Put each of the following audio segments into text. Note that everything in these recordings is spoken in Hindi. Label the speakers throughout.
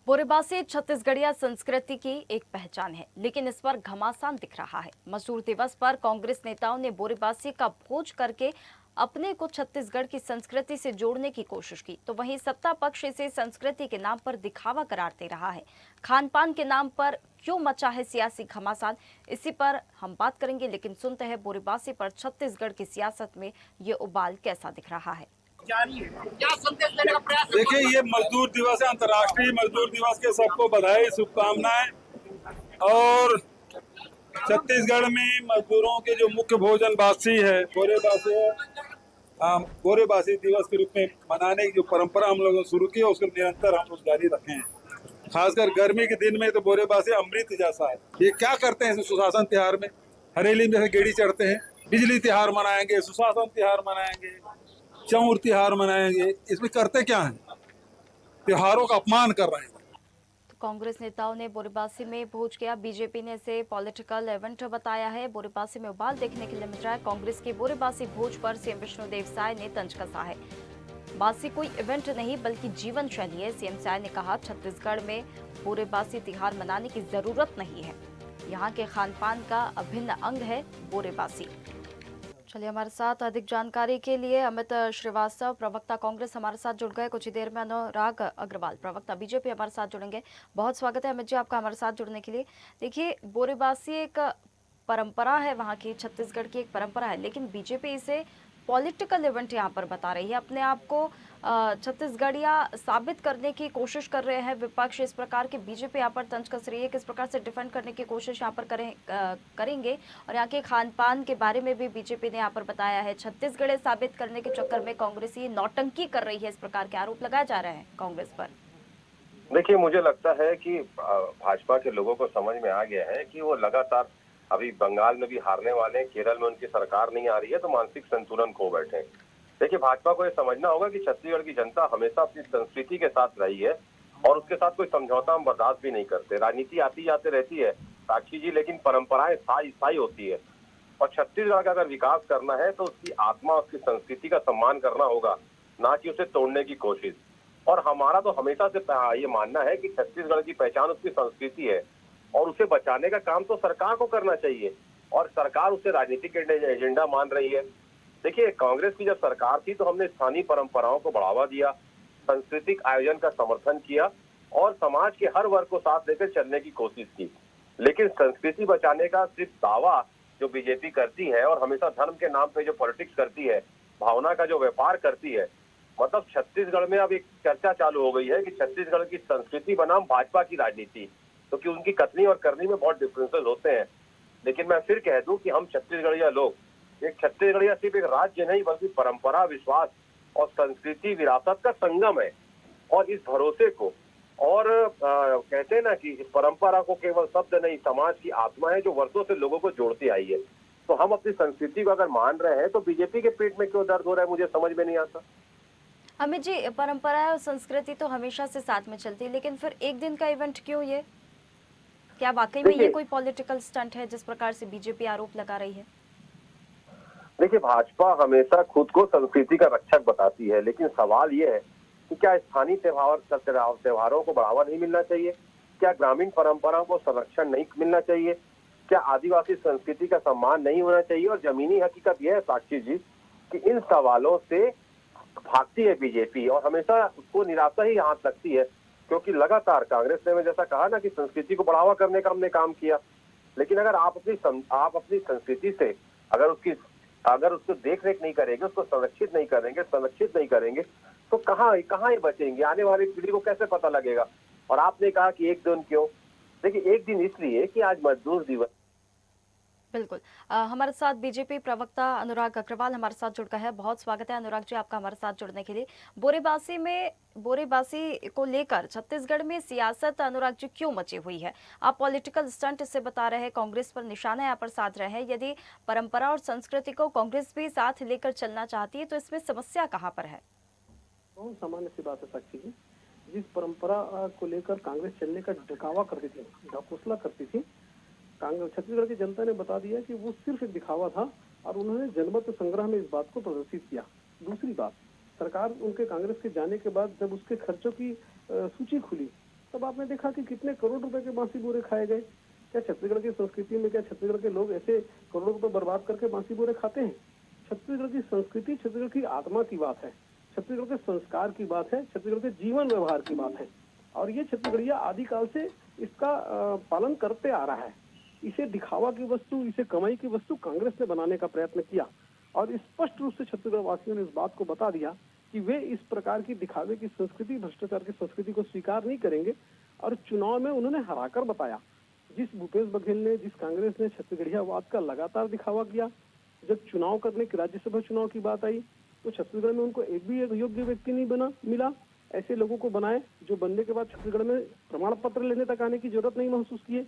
Speaker 1: बोरेबासी छत्तीसगढ़िया संस्कृति की एक पहचान है, लेकिन इस पर घमासान दिख रहा है। मजदूर दिवस पर कांग्रेस नेताओं ने बोरेबासी का भोज करके अपने को छत्तीसगढ़ की संस्कृति से जोड़ने की कोशिश की, तो वहीं सत्ता पक्ष इसे संस्कृति के नाम पर दिखावा करार दे रहा है। खान पान के नाम पर क्यों मचा है सियासी घमासान, इसी पर हम बात करेंगे, लेकिन सुनते हैं बोरेबासी पर छत्तीसगढ़ की सियासत में ये उबाल कैसा दिख रहा है।
Speaker 2: क्या संदेश देने का प्रयास? देखिए, ये मजदूर दिवस है, अंतर्राष्ट्रीय मजदूर दिवस के सबको बधाई शुभकामनाएं। और छत्तीसगढ़ में मजदूरों के जो मुख्य भोजन बासी है, गोरेबासी दिवस के रूप में मनाने की जो परंपरा हम लोगों ने शुरू की है, उसको निरंतर हम लोग जारी रखे हैं। खासकर गर्मी के दिन में तो बोरेबासी अमृत जैसा है। ये क्या करते हैं सुशासन त्योहार में? हरेली में से गेड़ी चढ़ते हैं, बिजली त्योहार मनाएंगे, सुशासन त्योहार मनाएंगे, चौर त्योहार मनाएंगे। इसमें करते क्या है? त्योहारों का अपमान कर रहे हैं।
Speaker 1: कांग्रेस नेताओं ने बोरेबासी में भोज किया। बीजेपी ने इसे पॉलिटिकल इवेंट बताया है। बोरेबासी में उबाल देखने के लिए मिल रहा है। कांग्रेस की बोरेबासी भोज पर सीएम विष्णुदेव साय ने तंज कसा है। बासी कोई इवेंट नहीं बल्कि जीवन शैली है। सीएम साय ने कहा, छत्तीसगढ़ में बोरेबासी त्योहार मनाने की जरूरत नहीं है। यहाँ के खान पान का अभिन्न अंग है बोरेबासी। चलिए, हमारे साथ अधिक जानकारी के लिए अमित श्रीवास्तव, प्रवक्ता कांग्रेस, हमारे साथ जुड़ गए। कुछ ही देर में अनुराग अग्रवाल, प्रवक्ता बीजेपी, हमारे साथ जुड़ेंगे। बहुत स्वागत है अमित जी आपका हमारे साथ जुड़ने के लिए। देखिए, बोरेबासी एक परंपरा है, वहाँ की छत्तीसगढ़ की एक परंपरा है, लेकिन बीजेपी इसे पॉलिटिकल इवेंट यहाँ पर बता रही है। अपने आप को छत्तीसगढ़िया साबित करने की कोशिश कर रहे हैं विपक्ष। इस प्रकार के बीजेपी यहाँ पर तंज कस रही है, किस प्रकार से डिफेंड करने की कोशिश यहाँ पर करेंगे। और यहाँ के खान पान के बारे में भी बीजेपी ने यहाँ पर बताया है। छत्तीसगढ़ साबित करने के चक्कर में कांग्रेस ये नौटंकी कर रही है, इस प्रकार के आरोप लगाए जा रहे हैं कांग्रेस पर।
Speaker 3: देखिए, मुझे लगता है कि भाजपा के लोगों को समझ में आ गया है कि वो लगातार अभी बंगाल में भी हारने वाले हैं, केरल में उनकी सरकार नहीं आ रही है, तो मानसिक संतुलन खो बैठे हैं। देखिए, भाजपा को ये समझना होगा कि छत्तीसगढ़ की जनता हमेशा अपनी संस्कृति के साथ रही है और उसके साथ कोई समझौता हम बर्दाश्त भी नहीं करते। राजनीति आती जाती रहती है साक्षी जी, लेकिन परंपराएं स्थायी होती है। और छत्तीसगढ़ का अगर विकास करना है तो उसकी आत्मा, उसकी संस्कृति का सम्मान करना होगा, ना कि उसे तोड़ने की कोशिश। और हमारा तो हमेशा से ये मानना है कि छत्तीसगढ़ की पहचान उसकी संस्कृति है और उसे बचाने का काम तो सरकार को करना चाहिए, और सरकार उसे राजनीतिक एजेंडा मान रही है। देखिए, कांग्रेस की जब सरकार थी तो हमने स्थानीय परंपराओं को बढ़ावा दिया, सांस्कृतिक आयोजन का समर्थन किया और समाज के हर वर्ग को साथ लेकर चलने की कोशिश की। लेकिन संस्कृति बचाने का सिर्फ दावा जो बीजेपी करती है और हमेशा धर्म के नाम पे जो पॉलिटिक्स करती है, भावना का जो व्यापार करती है, मतलब छत्तीसगढ़ में अब एक चर्चा चालू हो गई है कि छत्तीसगढ़ की संस्कृति बनाम भाजपा की राजनीति, क्योंकि उनकी कथनी और करनी में बहुत डिफरेंसेस होते हैं। लेकिन मैं फिर कह दूं कि हम छत्तीसगढ़िया लोग, एक छत्तीसगढ़िया सिर्फ एक राज्य नहीं बल्कि परंपरा, विश्वास और संस्कृति विरासत का संगम है। और इस भरोसे को और कहते हैं ना कि इस परंपरा को केवल शब्द नहीं, समाज की आत्मा है जो वर्षों से लोगों को जोड़ती आई है। तो हम अपनी संस्कृति को अगर मान रहे हैं तो बीजेपी के पेट में क्यों दर्द हो रहा है, मुझे समझ में नहीं आता।
Speaker 1: अमित जी, परंपरा और संस्कृति तो हमेशा से साथ में चलती है, लेकिन फिर एक दिन का इवेंट क्यों ये? क्या वाकई में ये कोई पॉलिटिकल स्टंट है जिस प्रकार से बीजेपी आरोप लगा रही है?
Speaker 3: देखिए, भाजपा हमेशा खुद को संस्कृति का रक्षक बताती है, लेकिन सवाल ये है कि क्या स्थानीय त्योहारों को बढ़ावा नहीं मिलना चाहिए? क्या ग्रामीण परंपराओं को संरक्षण नहीं मिलना चाहिए? क्या आदिवासी संस्कृति का सम्मान नहीं होना चाहिए? और जमीनी हकीकत यह है साक्षी जी कि इन सवालों से भागती है बीजेपी और हमेशा उसको निराशा ही हाथ लगती है, क्योंकि लगातार कांग्रेस ने जैसा कहा ना कि संस्कृति को बढ़ावा करने का हमने काम किया, लेकिन अगर आप अपनी संस्कृति से अगर उसको देख रेख नहीं करेंगे, उसको संरक्षित नहीं करेंगे तो कहाँ ये बचेंगे? आने वाली पीढ़ी को कैसे पता लगेगा? और आपने कहा कि एक दिन क्यों? देखिए, एक दिन इसलिए कि आज मजदूर दिवस।
Speaker 1: बिल्कुल। हमारे साथ बीजेपी प्रवक्ता अनुराग अग्रवाल हमारे साथ जुड़ गए हैं। बहुत स्वागत है अनुराग जी आपका हमारे साथ जुड़ने के लिए। बोरेबासी को लेकर छत्तीसगढ़ में सियासत अनुराग जी क्यों मची हुई है? आप पॉलिटिकल स्टंट से बता रहे हैं, कांग्रेस पर निशाना यहाँ पर साध रहे हैं। यदि परंपरा और संस्कृति को कांग्रेस भी साथ लेकर चलना चाहती है तो इसमें समस्या कहाँ पर है?
Speaker 4: बहुत सामान्य सी बात है साक्षी जी। जिस परंपरा को लेकर कांग्रेस चलने का दिखावा करती थी, ढकोसला करती थी, कांग्रेस छत्तीसगढ़ की जनता ने बता दिया कि वो सिर्फ एक दिखावा था और उन्होंने जनमत संग्रह में इस बात को प्रदर्शित किया। दूसरी बात, सरकार उनके कांग्रेस के जाने के बाद जब उसके खर्चों की सूची खुली तब आपने देखा कि कितने करोड़ रुपए के बांसी बोरे खाए गए। क्या छत्तीसगढ़ की संस्कृति में, क्या छत्तीसगढ़ के लोग ऐसे करोड़ों रुपए बर्बाद करके बांसी बोरे खाते हैं? छत्तीसगढ़ की संस्कृति छत्तीसगढ़ की आत्मा की बात है, छत्तीसगढ़ के संस्कार की बात है, छत्तीसगढ़ के जीवन व्यवहार की बात है। और ये छत्तीसगढ़िया आदिकाल से इसका पालन करते आ रहा है। इसे दिखावा की वस्तु, इसे कमाई की वस्तु कांग्रेस ने बनाने का प्रयत्न किया और स्पष्ट रूप से छत्तीसगढ़ वासियों ने इस बात को बता दिया कि वे इस प्रकार की दिखावे की संस्कृति, भ्रष्टाचार की संस्कृति को स्वीकार नहीं करेंगे। और चुनाव में उन्होंने हराकर बताया। जिस भूपेश बघेल ने, जिस कांग्रेस ने छत्तीसगढ़ियावाद का लगातार दिखावा किया, जब चुनाव करने की, राज्यसभा चुनाव की बात आई तो छत्तीसगढ़ में उनको एक भी एक योग्य व्यक्ति नहीं मिला। ऐसे लोगों को बनाए जो बनने के बाद छत्तीसगढ़ में प्रमाण पत्र लेने तक आने की जरूरत नहीं महसूस किए।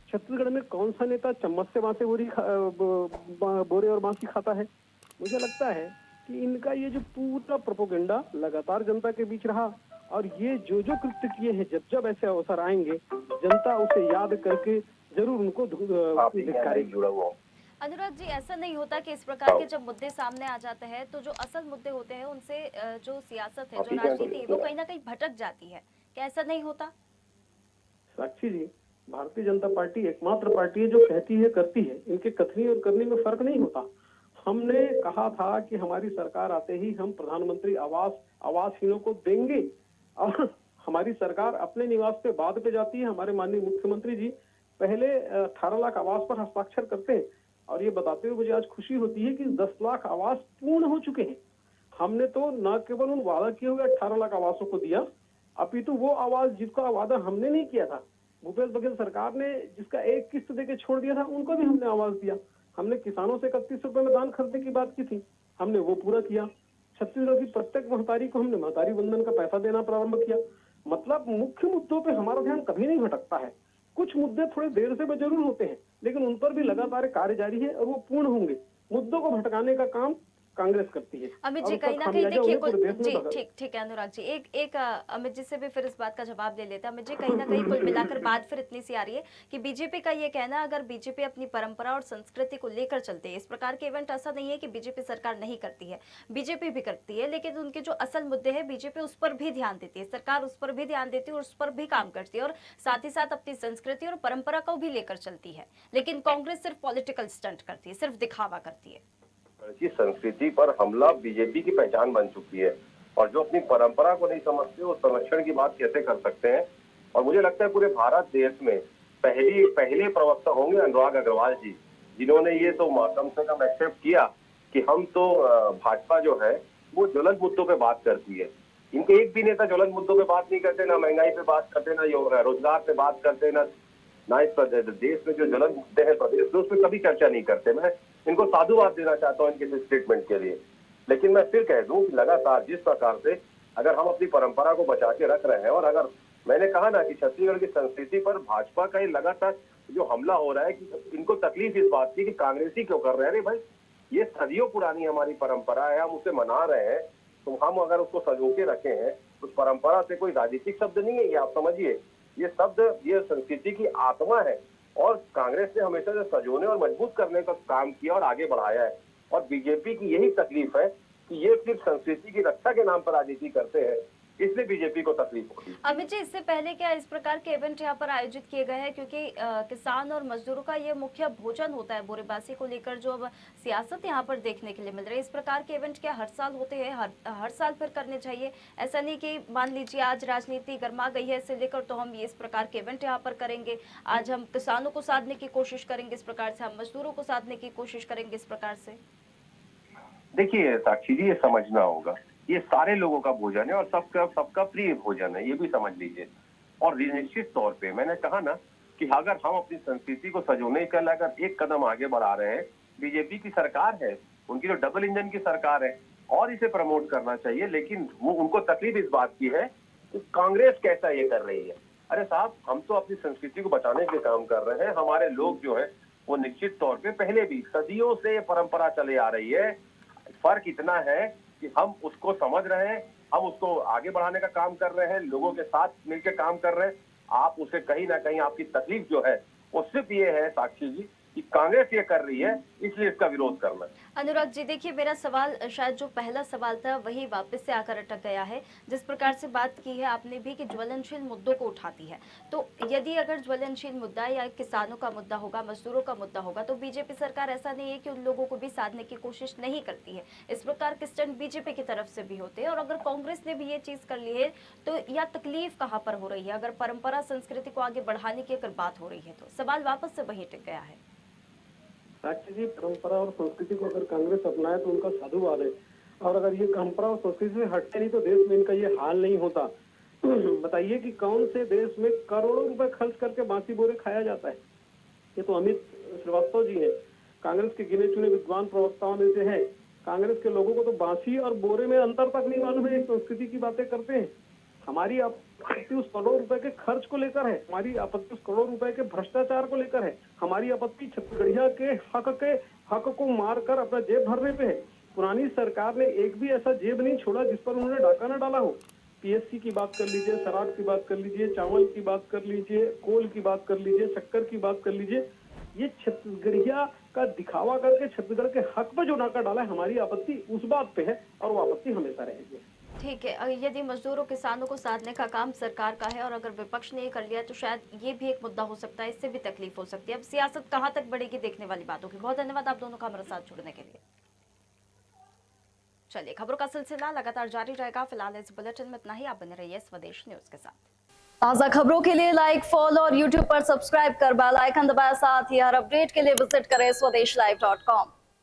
Speaker 4: छत्तीसगढ़ में कौन सा नेता चम्मच से बांसे बोरे और बांसी खाता है? मुझे लगता है कि इनका ये जो पूरा प्रोपोगेंडा लगातार जनता के बीच रहा और ये जो कृत्य किए हैं, जब जब ऐसे अवसर आएंगे जनता उसे याद करके जरूर उनको
Speaker 3: जुड़ा हुआ।
Speaker 1: अनुराग जी, ऐसा नहीं होता कि इस प्रकार के जब मुद्दे सामने आ जाते हैं तो जो असल मुद्दे होते हैं उनसे जो सियासत है, जो राजनीति है, वो कहीं ना कहीं भटक जाती है? क्या ऐसा नहीं होता?
Speaker 4: साक्षी जी, भारतीय जनता पार्टी एकमात्र पार्टी है जो कहती है करती है। इनके कथनी और करनी में फर्क नहीं होता। हमने कहा था कि हमारी सरकार आते ही हम प्रधानमंत्री आवासहीनों को देंगे और हमारी सरकार अपने निवास पे बाद पे जाती है। हमारे माननीय मुख्यमंत्री जी पहले 18 लाख आवास पर हस्ताक्षर करते हैं और ये बताते हुए मुझे आज खुशी होती है कि 10 लाख आवास पूर्ण हो चुके हैं। हमने तो न केवल उन वादा किए हुए 18 लाख आवासों को दिया, अपितु वो आवास जिसका वादा हमने नहीं किया था, भूपेश बघेल सरकार ने जिसका एक किस्त देके छोड़ दिया था, उनको भी हमने आवास दिया। हमने किसानों से 31 रुपए में धान खरीदने की बात की थी, हमने वो पूरा किया। छत्तीसगढ़ की प्रत्येक महतारी को हमने महतारी वंदन का पैसा देना प्रारंभ किया। मतलब मुख्य मुद्दों पे हमारा ध्यान कभी नहीं भटकता है। कुछ मुद्दे थोड़े देर से जरूर होते हैं, लेकिन उन पर भी लगातार कार्य जारी है और वो पूर्ण होंगे। मुद्दों को भटकाने का काम कांग्रेस करती है।
Speaker 1: अमित जी, कहीं ना कहीं देखिए, जी ठीक है अनुराग जी, एक अमित जी से भी फिर इस बात का जवाब ले लेते हैं। अमित जी, कहीं ना कहीं कुल मिलाकर बात फिर इतनी सी आ रही है कि बीजेपी का ये कहना, अगर बीजेपी अपनी परंपरा और संस्कृति को लेकर चलते हैं, इस प्रकार के इवेंट, ऐसा नहीं है कि बीजेपी सरकार नहीं करती है, बीजेपी भी करती है, लेकिन उनके जो असल मुद्दे हैं बीजेपी उस पर भी ध्यान देती है, सरकार उस पर भी ध्यान देती है और उस पर भी काम करती है और साथ ही साथ अपनी संस्कृति और परंपरा को भी लेकर चलती है। लेकिन कांग्रेस सिर्फ पॉलिटिकल स्टंट करती है, सिर्फ दिखावा करती है।
Speaker 3: की संस्कृति पर हमला बीजेपी की पहचान बन चुकी है और जो अपनी परंपरा को नहीं समझते वो संरक्षण की बात कैसे कर सकते हैं। और मुझे लगता है पूरे भारत देश में पहले प्रवक्ता होंगे अनुराग अग्रवाल जी, जिन्होंने ये तो कम से कम एक्सेप्ट किया कि हम तो भाजपा जो है वो ज्वलंत मुद्दों पे बात करती है। इनके एक भी नेता ज्वलंत मुद्दों पे बात नहीं करते, ना महंगाई पे बात करते, ना रोजगार पे बात करते, ना इस देश में जो ज्वलंत मुद्दे हैं प्रदेश में उस पर कभी चर्चा नहीं करते। मैं इनको साधुवाद देना चाहता हूँ इनके स्टेटमेंट के लिए। लेकिन मैं फिर कह दूं कि लगातार जिस प्रकार से अगर हम अपनी परंपरा को बचा के रख रहे हैं और अगर मैंने कहा ना कि छत्तीसगढ़ की संस्कृति पर भाजपा का ये लगातार जो हमला हो रहा है कि इनको तकलीफ इस बात की कि कांग्रेसी क्यों कर रहे हैं। अरे भाई, ये सदियों पुरानी हमारी परंपरा है, हम उसे मना रहे हैं, तो हम अगर उसको सजो के रखे हैं, उस परंपरा से कोई राजनीतिक शब्द नहीं है ये, आप समझिए। ये शब्द ये संस्कृति की आत्मा है और कांग्रेस ने हमेशा से सजोने और मजबूत करने का काम किया और आगे बढ़ाया है। और बीजेपी की यही तकलीफ है कि ये सिर्फ संस्कृति की रक्षा के नाम पर राजनीति करते हैं, इसलिए बीजेपी को तकलीफ होती है।
Speaker 1: अमित जी, इससे पहले क्या इस प्रकार के इवेंट यहाँ पर आयोजित किए गए हैं? क्योंकि किसान और मजदूरों का ये मुख्य भोजन होता है, बोरेबासी को लेकर जो अब सियासत यहाँ पर देखने के लिए मिल रही है, इस प्रकार के इवेंट क्या हर साल होते हैं? हर साल फिर करने चाहिए? ऐसा नहीं कि मान लीजिए आज राजनीति गर्मा गई है इसे लेकर तो हम ये इस प्रकार के इवेंट यहाँ पर करेंगे, आज हम किसानों को साधने की कोशिश करेंगे इस प्रकार से, हम मजदूरों को साधने की कोशिश करेंगे इस प्रकार से।
Speaker 3: देखिए साक्षी जी, ये समझना होगा ये सारे लोगों का भोजन है और सबका प्रिय भोजन है, ये भी समझ लीजिए। और निश्चित तौर पे मैंने कहा ना कि अगर हम अपनी संस्कृति को सजोने के लिए अगर एक कदम आगे बढ़ा रहे हैं, बीजेपी की सरकार है, उनकी जो डबल इंजन की सरकार है और इसे प्रमोट करना चाहिए। लेकिन वो उनको तकलीफ इस बात की है कि कांग्रेस कैसा ये कर रही है। अरे साहब, हम तो अपनी संस्कृति को बचाने के काम कर रहे हैं। हमारे लोग जो है वो निश्चित तौर पे पहले भी सदियों से परंपरा चले आ रही है। फर्क इतना है कि हम उसको समझ रहे हैं, हम उसको आगे बढ़ाने का काम कर रहे हैं, लोगों के साथ मिलकर काम कर रहे हैं। आप उसे कहीं ना कहीं आपकी तकलीफ जो है वो सिर्फ ये है साक्षी जी कि कांग्रेस ये कर रही है, इसलिए इसका विरोध करना है।
Speaker 1: अनुराग जी, देखिए मेरा सवाल शायद जो पहला सवाल था वही वापस से आकर अटक गया है। जिस प्रकार से बात की है आपने भी कि ज्वलनशील मुद्दों को उठाती है, तो यदि अगर ज्वलनशील मुद्दा या किसानों का मुद्दा होगा, मजदूरों का मुद्दा होगा, तो बीजेपी सरकार ऐसा नहीं है कि उन लोगों को भी साधने की कोशिश नहीं करती है। इस प्रकार के स्टंट बीजेपी की तरफ से भी होते हैं, और अगर कांग्रेस ने भी ये चीज कर ली है तो यह तकलीफ कहाँ पर हो रही है? अगर परंपरा संस्कृति को आगे बढ़ाने की अगर बात हो रही है तो सवाल वापस से वही टिक गया है।
Speaker 4: साक्षी जी, परंपरा और संस्कृति को अगर कांग्रेस अपनाए तो उनका साधुवाद है, और अगर ये परंपरा और संस्कृति से हटते नहीं तो देश में इनका ये हाल नहीं होता। बताइए कि कौन से देश में करोड़ों रुपए खर्च करके बांसी बोरे खाया जाता है? ये तो अमित श्रीवास्तव जी हैं, कांग्रेस के गिने चुने विद्वान प्रवक्ताओं में से है। कांग्रेस के लोगों को तो बांसी और बोरे में अंतर तक नहीं मालूम है, संस्कृति की बातें करते हैं। हमारी आपत्ति उस करोड़ रुपए के खर्च को लेकर है, हमारी आपत्ति उस करोड़ रुपए के भ्रष्टाचार को लेकर है, हमारी आपत्ति छत्तीसगढ़िया के हक को मारकर अपना जेब भरने पे है। पुरानी सरकार ने एक भी ऐसा जेब नहीं छोड़ा जिस पर उन्होंने डाका न डाला हो। पीएससी की बात कर लीजिए, शराब की बात कर लीजिए, चावल की बात कर लीजिए, कोल की बात कर लीजिए, शक्कर की बात कर लीजिए। ये छत्तीसगढ़िया का दिखावा करके छत्तीसगढ़ के हक पर जो डाका डाला है, हमारी आपत्ति उस बात पे है, और वो आपत्ति हमेशा रहेगी।
Speaker 1: ठीक है, यदि मजदूरों किसानों को साधने का काम सरकार का है और अगर विपक्ष ने ये कर लिया तो शायद ये भी एक मुद्दा हो सकता है, इससे भी तकलीफ हो सकती है। अब सियासत कहाँ तक बढ़ेगी देखने वाली बात होगी। बहुत धन्यवाद आप दोनों का हमारे साथ जुड़ने के लिए। चलिए, खबरों का सिलसिला लगातार जारी रहेगा। फिलहाल इस बुलेटिन में इतना ही। आप बने रहिए स्वदेश न्यूज के साथ। ताज़ा खबरों के लिए लाइक, फॉलो और यूट्यूब पर सब्सक्राइब कर बेल आइकन दबाएं। साथ ही हर अपडेट के लिए विजिट करें स्वदेशलाइव.com।